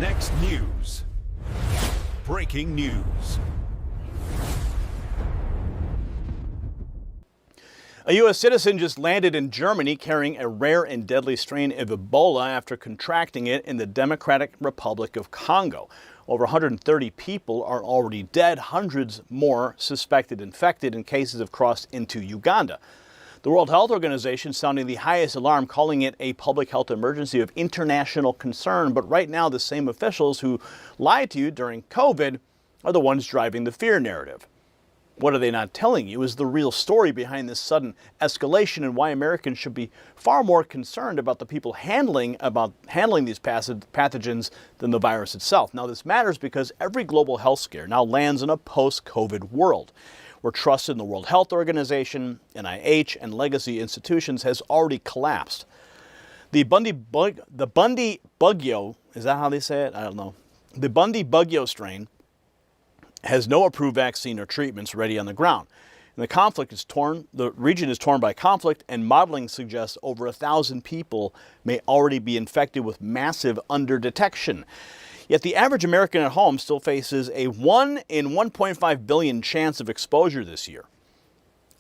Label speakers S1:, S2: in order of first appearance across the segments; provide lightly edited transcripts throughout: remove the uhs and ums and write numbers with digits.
S1: Next news. Breaking news.
S2: A U.S. citizen just landed in Germany carrying a rare and deadly strain of Ebola after contracting it in the Democratic Republic of Congo. Over 130 people are already dead, hundreds more suspected infected, and cases have crossed into Uganda. The World Health Organization sounding the highest alarm, calling it a public health emergency of international concern. But right now, the same officials who lied to you during COVID are the ones driving the fear narrative. What are they not telling you is the real story behind this sudden escalation and why Americans should be far more concerned about the people handling these pathogens than the virus itself. Now, this matters because every global health scare now lands in a post-COVID world, where trust in the World Health Organization, NIH, and legacy institutions has already collapsed. The Bundibugyo, is that how they say it? I don't know. The Bundibugyo strain has no approved vaccine or treatments ready on the ground. And the region is torn by conflict, and modeling suggests over 1,000 people may already be infected with massive underdetection. Yet the average American at home still faces a 1 in 1.5 billion chance of exposure this year.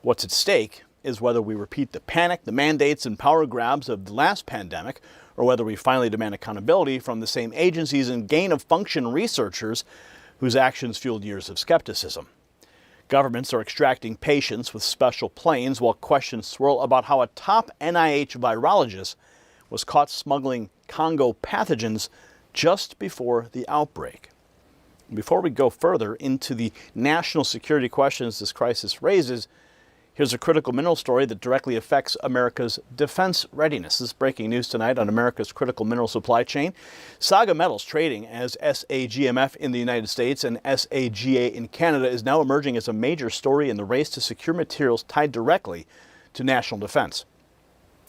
S2: What's at stake is whether we repeat the panic, the mandates, and power grabs of the last pandemic, or whether we finally demand accountability from the same agencies and gain-of-function researchers whose actions fueled years of skepticism. Governments are extracting patients with special planes while questions swirl about how a top NIH virologist was caught smuggling Congo pathogens just before the outbreak. Before we go further into the national security questions this crisis raises, here's a critical mineral story that directly affects America's defense readiness. This is breaking news tonight on America's critical mineral supply chain. SAGA Metals, trading as SAGMF in the United States and SAGA in Canada, is now emerging as a major story in the race to secure materials tied directly to national defense.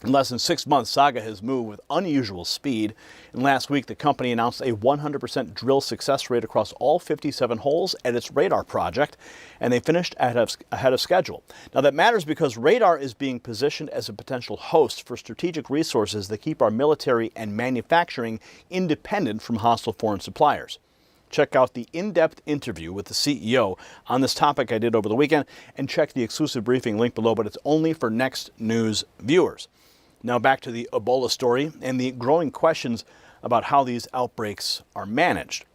S2: In less than 6 months, SAGA has moved with unusual speed. And last week, the company announced a 100% drill success rate across all 57 holes at its radar project, and they finished ahead of schedule. Now, that matters because radar is being positioned as a potential host for strategic resources that keep our military and manufacturing independent from hostile foreign suppliers. Check out the in-depth interview with the CEO on this topic I did over the weekend, and check the exclusive briefing link below, but it's only for Next News viewers. Now back to the Ebola story and the growing questions about how these outbreaks are managed.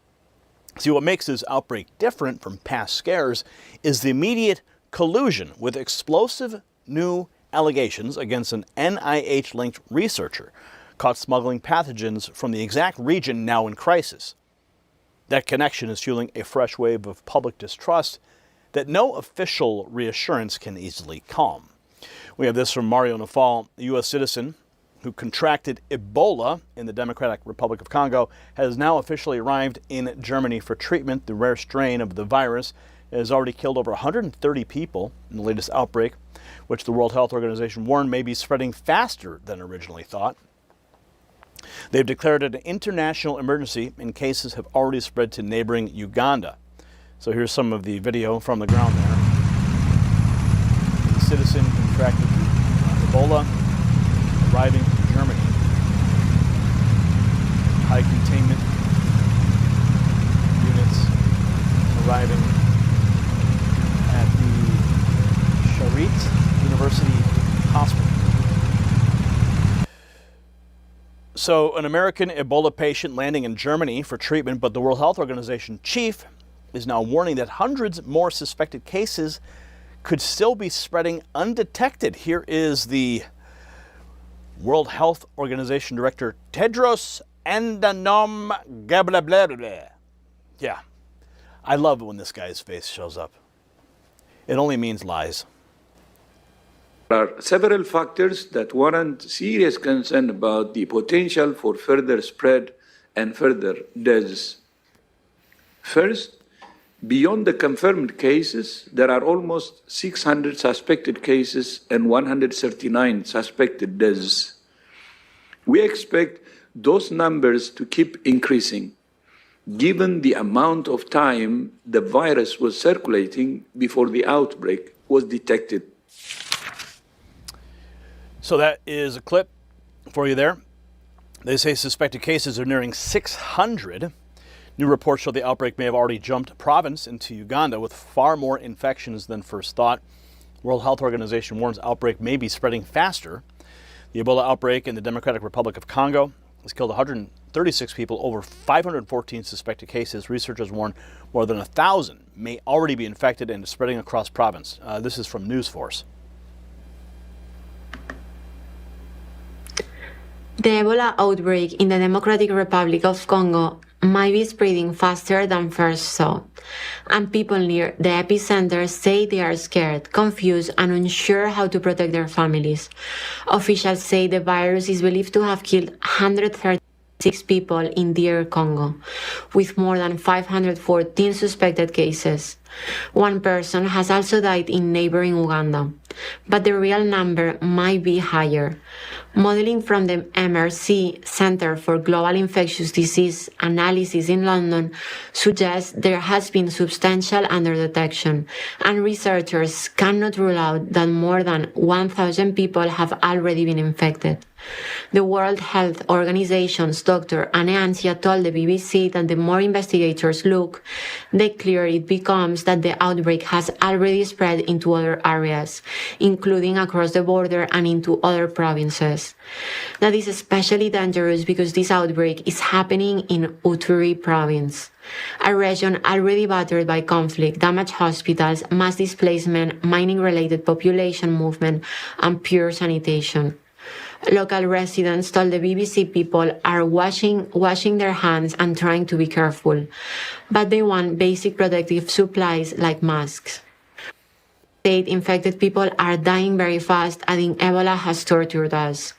S2: See, what makes this outbreak different from past scares is the immediate collusion with explosive new allegations against an NIH-linked researcher caught smuggling pathogens from the exact region now in crisis. That connection is fueling a fresh wave of public distrust that no official reassurance can easily calm. We have this from Mario Nafal, a U.S. citizen who contracted Ebola in the Democratic Republic of Congo, has now officially arrived in Germany for treatment. The rare strain of the virus has already killed over 130 people in the latest outbreak, which the World Health Organization warned may be spreading faster than originally thought. They've declared it an international emergency, and cases have already spread to neighboring Uganda. So here's some of the video from the ground there. The citizen contracted Ebola, arriving in Germany. High containment units arriving at the Charité University Hospital. So an American Ebola patient landing in Germany for treatment, but the World Health Organization chief is now warning that hundreds more suspected cases could still be spreading undetected. Here is the World Health Organization Director, Tedros Adhanom Ghebreyesus. Yeah, I love it when this guy's face shows up. It only means lies.
S3: There are several factors that warrant serious concern about the potential for further spread and further deaths. First, beyond the confirmed cases, there are almost 600 suspected cases and 139 suspected deaths. We expect those numbers to keep increasing, given the amount of time the virus was circulating before the outbreak was detected.
S2: So that is a clip for you there. They say suspected cases are nearing 600. New reports show the outbreak may have already jumped province into Uganda with far more infections than first thought. World Health Organization warns outbreak may be spreading faster. The Ebola outbreak in the Democratic Republic of Congo has killed 136 people, over 514 suspected cases. Researchers warn more than 1,000 may already be infected and is spreading across province. This is from News Force.
S4: The Ebola outbreak in the Democratic Republic of Congo might be spreading faster than first thought, and people near the epicenter say they are scared, confused, and unsure how to protect their families. Officials say the virus is believed to have killed 136 people in DR Congo, with more than 514 suspected cases. One person has also died in neighboring Uganda, but the real number might be higher. Modeling from the MRC Center for Global Infectious Disease Analysis in London suggests there has been substantial underdetection, and researchers cannot rule out that more than 1,000 people have already been infected. The World Health Organization's Dr. Anne Ancia told the BBC that the more investigators look, the clearer it becomes that the outbreak has already spread into other areas, including across the border and into other provinces. That is especially dangerous because this outbreak is happening in Ituri province, a region already battered by conflict, damaged hospitals, mass displacement, mining-related population movement, and poor sanitation. Local residents told the BBC people are washing their hands and trying to be careful, but they want basic protective supplies like masks. State-infected people are dying very fast, adding Ebola has tortured us.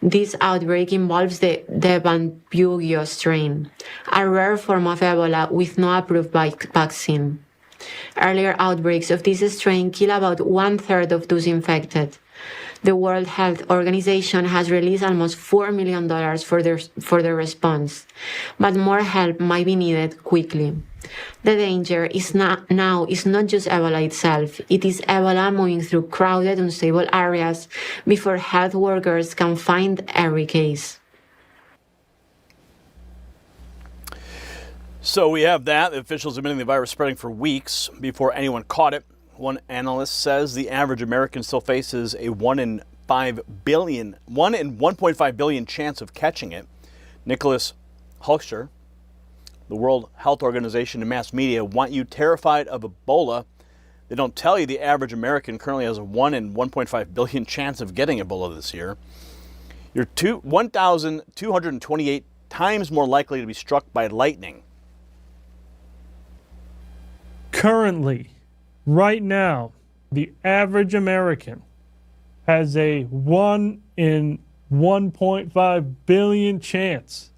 S4: This outbreak involves the Bundibugyo strain, a rare form of Ebola with no approved vaccine. Earlier outbreaks of this strain kill about 1/3 of those infected. The World Health Organization has released almost $4 million for their response, but more help might be needed quickly. The danger is not just Ebola itself. It is Ebola moving through crowded, unstable areas before health workers can find every case.
S2: So we have that. The officials admitting the virus spreading for weeks before anyone caught it. One analyst says the average American still faces a 1 in 1.5 billion chance of catching it. Nicholas Hulscher, the World Health Organization and mass media want you terrified of Ebola. They don't tell you the average American currently has a 1 in 1.5 billion chance of getting Ebola this year. You're 1,228 times more likely to be struck by lightning.
S5: Currently, right now, the average American has a 1 in 1.5 billion chance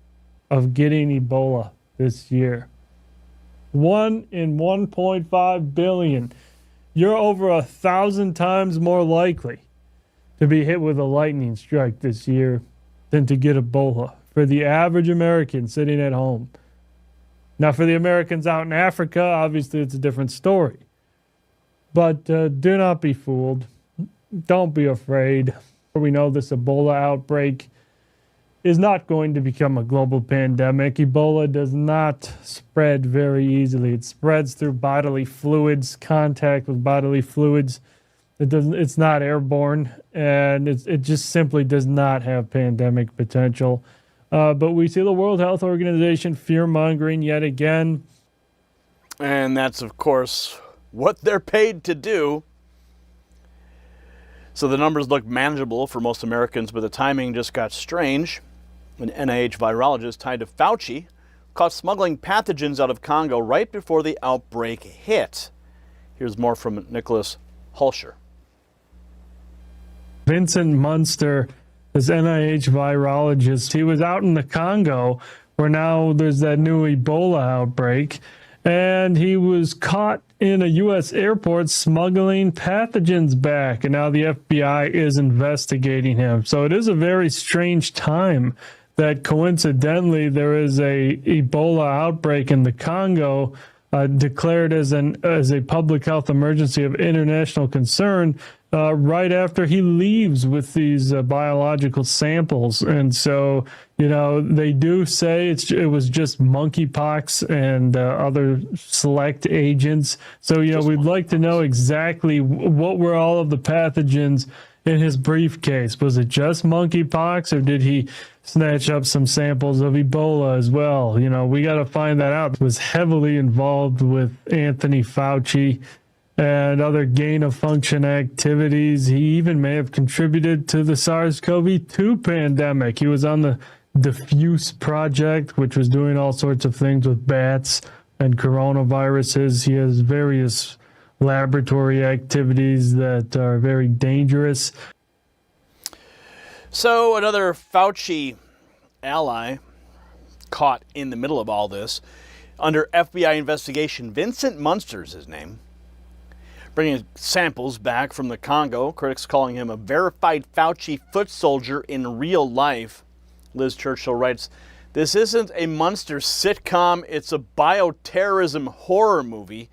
S5: of getting Ebola this year. 1 in 1.5 billion. You're over 1,000 times more likely to be hit with a lightning strike this year than to get Ebola for the average American sitting at home. Now, for the Americans out in Africa, obviously it's a different story. But do not be fooled. Don't be afraid. We know this Ebola outbreak is not going to become a global pandemic. Ebola does not spread very easily. It spreads through bodily fluids, contact with bodily fluids. It's not airborne, and it just simply does not have pandemic potential. But we see the World Health Organization fear-mongering yet again.
S2: And that's, of course, what they're paid to do. So the numbers look manageable for most Americans, but the timing just got strange. An NIH virologist tied to Fauci caught smuggling pathogens out of Congo right before the outbreak hit. Here's more from Nicholas Hulscher.
S5: Vincent Munster, this NIH virologist, he was out in the Congo where now there's that new Ebola outbreak, and he was caught in a U.S. airport smuggling pathogens back, and now the FBI is investigating him. So it is a very strange time that coincidentally there is a Ebola outbreak in the Congo declared as a public health emergency of international concern right after he leaves with these biological samples. And so, they do say it was just monkeypox and other select agents. So, we'd like to know exactly what were all of the pathogens in his briefcase. Was it just monkeypox, or did he snatch up some samples of Ebola as well? We got to find that out. He was heavily involved with Anthony Fauci and other gain-of-function activities. He even may have contributed to the SARS-CoV-2 pandemic. He was on the Diffuse Project, which was doing all sorts of things with bats and coronaviruses. He has various laboratory activities that are very dangerous.
S2: So another Fauci ally caught in the middle of all this. Under FBI investigation, Vincent Munster is his name, bringing samples back from the Congo, critics calling him a verified Fauci foot soldier in real life. Liz Churchill writes, "This isn't a Munster sitcom, it's a bioterrorism horror movie."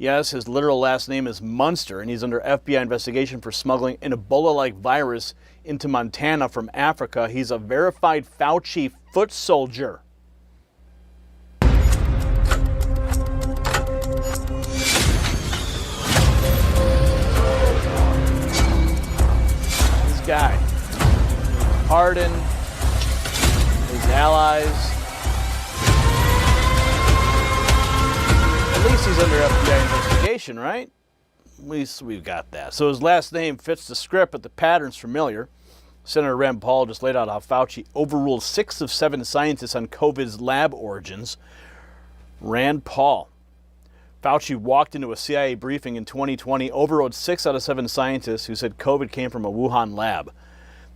S2: Yes, his literal last name is Munster, and he's under FBI investigation for smuggling an Ebola-like virus into Montana from Africa. He's a verified Fauci foot soldier. Guy. Pardon his allies. At least he's under FBI investigation, right? At least we've got that. So his last name fits the script, but the pattern's familiar. Senator Rand Paul just laid out how Fauci overruled 6 of 7 scientists on COVID's lab origins. Rand Paul. Fauci walked into a CIA briefing in 2020, overrode 6 out of 7 scientists who said COVID came from a Wuhan lab.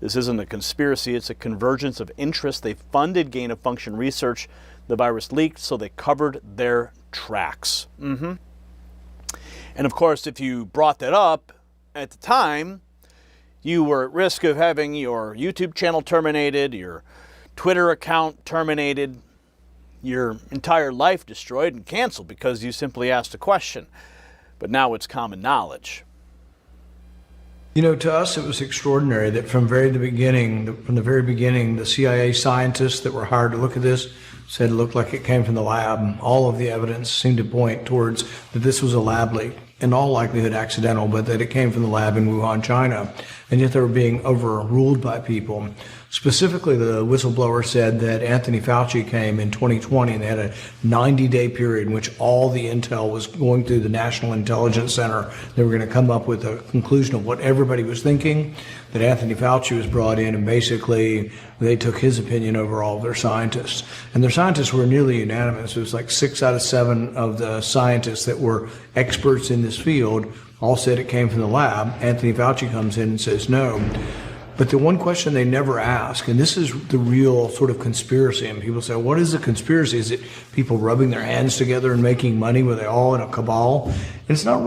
S2: This isn't a conspiracy, it's a convergence of interest. They funded gain-of-function research. The virus leaked, so they covered their tracks. And of course, if you brought that up at the time, you were at risk of having your YouTube channel terminated, your Twitter account terminated, your entire life destroyed and canceled because you simply asked a question. But now it's common knowledge.
S6: To us, it was extraordinary that from the very beginning, the CIA scientists that were hired to look at this said it looked like it came from the lab. All of the evidence seemed to point towards that this was a lab leak, in all likelihood accidental, but that it came from the lab in Wuhan, China. And yet they were being overruled by people. Specifically, the whistleblower said that Anthony Fauci came in 2020 and they had a 90-day period in which all the intel was going through the National Intelligence Center. They were going to come up with a conclusion of what everybody was thinking, that Anthony Fauci was brought in, and basically they took his opinion over all of their scientists. And their scientists were nearly unanimous. It was like 6 out of 7 of the scientists that were experts in this field all said it came from the lab. Anthony Fauci comes in and says no. But the one question they never ask, and this is the real sort of conspiracy, and people say, what is a conspiracy? Is it people rubbing their hands together and making money? Were they all in a cabal? And it's not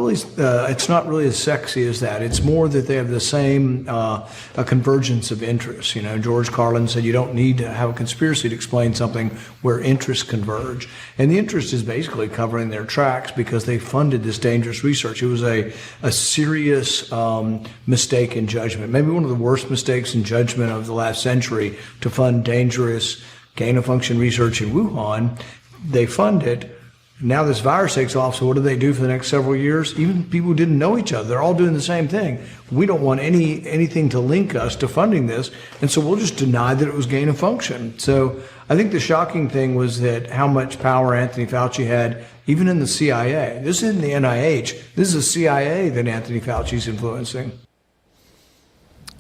S6: really as sexy as that. It's more that they have the same a convergence of interests. George Carlin said you don't need to have a conspiracy to explain something where interests converge. And the interest is basically covering their tracks because they funded this dangerous research. It was a serious mistake in judgment, maybe one of the worst mistakes in judgment of the last century, to fund dangerous gain-of-function research in Wuhan. They fund it. Now this virus takes off, so what do they do for the next several years? Even people who didn't know each other, they're all doing the same thing. We don't want anything to link us to funding this, and so we'll just deny that it was gain-of-function. So I think the shocking thing was that how much power Anthony Fauci had, even in the CIA. This isn't the NIH. This is the CIA that Anthony Fauci's influencing.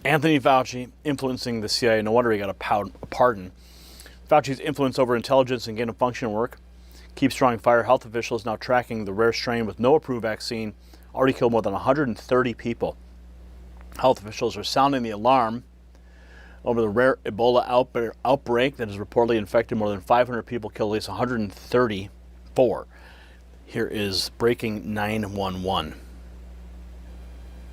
S2: Anthony Fauci influencing the CIA. No wonder he got a pardon. Fauci's influence over intelligence and gain-of-function work keeps drawing fire. Health officials now tracking the rare strain with no approved vaccine. Already killed more than 130 people. Health officials are sounding the alarm over the rare Ebola outbreak that has reportedly infected more than 500 people, killed at least 134. Here is breaking 911.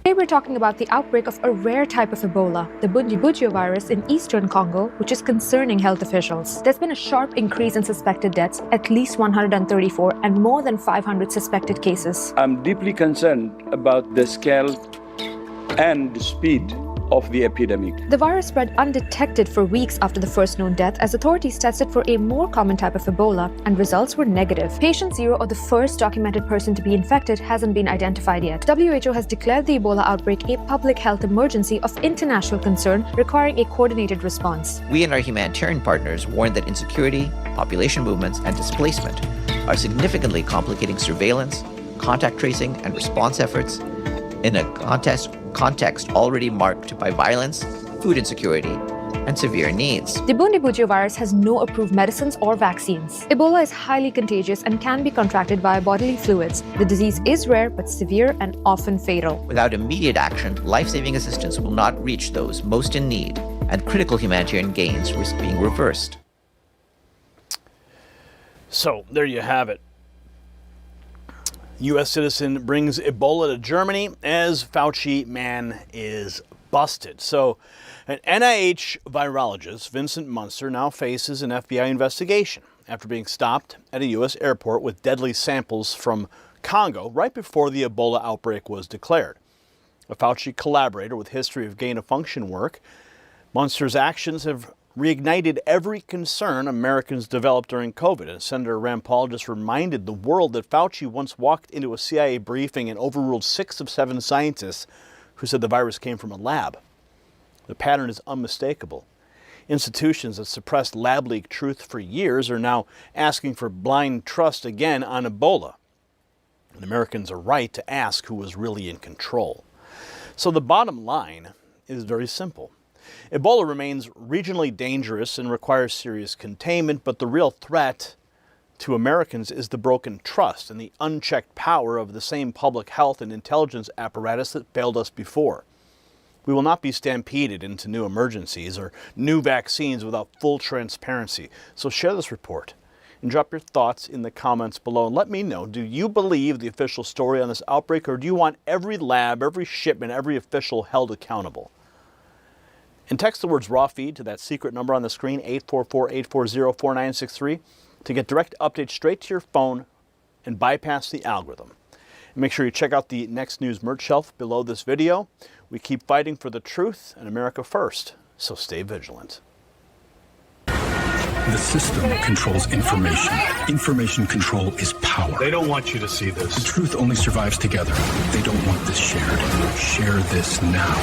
S7: Today we're talking about the outbreak of a rare type of Ebola, the Bundibugyo virus in eastern Congo, which is concerning health officials. There's been a sharp increase in suspected deaths, at least 134, and more than 500 suspected cases.
S3: I'm deeply concerned about the scale and speed of the epidemic.
S7: The virus spread undetected for weeks after the first known death as authorities tested for a more common type of Ebola, and results were negative. Patient 0, or the first documented person to be infected, hasn't been identified yet. WHO has declared the Ebola outbreak a public health emergency of international concern, requiring a coordinated response.
S8: We and our humanitarian partners warn that insecurity, population movements, and displacement are significantly complicating surveillance, contact tracing, and response efforts in a context already marked by violence, food insecurity, and severe needs.
S7: The Bundibugyo virus has no approved medicines or vaccines. Ebola is highly contagious and can be contracted via bodily fluids. The disease is rare but severe and often fatal.
S8: Without immediate action, life-saving assistance will not reach those most in need, and critical humanitarian gains risk being reversed.
S2: So, there you have it. U.S. citizen brings Ebola to Germany as Fauci man is busted. So, an NIH virologist, Vincent Munster, now faces an FBI investigation after being stopped at a U.S. airport with deadly samples from Congo right before the Ebola outbreak was declared. A Fauci collaborator with history of gain-of-function work, Munster's actions have reignited every concern Americans developed during COVID. And Senator Rand Paul just reminded the world that Fauci once walked into a CIA briefing and overruled 6 of 7 scientists who said the virus came from a lab. The pattern is unmistakable. Institutions that suppressed lab leak truth for years are now asking for blind trust again on Ebola. And Americans are right to ask who was really in control. So the bottom line is very simple. Ebola remains regionally dangerous and requires serious containment, but the real threat to Americans is the broken trust and the unchecked power of the same public health and intelligence apparatus that failed us before. We will not be stampeded into new emergencies or new vaccines without full transparency. So share this report and drop your thoughts in the comments below and let me know, do you believe the official story on this outbreak, or do you want every lab, every shipment, every official held accountable? And text the words raw feed to that secret number on the screen, 844-840-4963, to get direct updates straight to your phone and bypass the algorithm. And make sure you check out the Next News merch shelf below this video. We keep fighting for the truth and America first, so stay vigilant.
S9: The system controls information. Information control is power.
S1: They don't want you to see this.
S9: The truth only survives together. They don't want this shared. Share this now.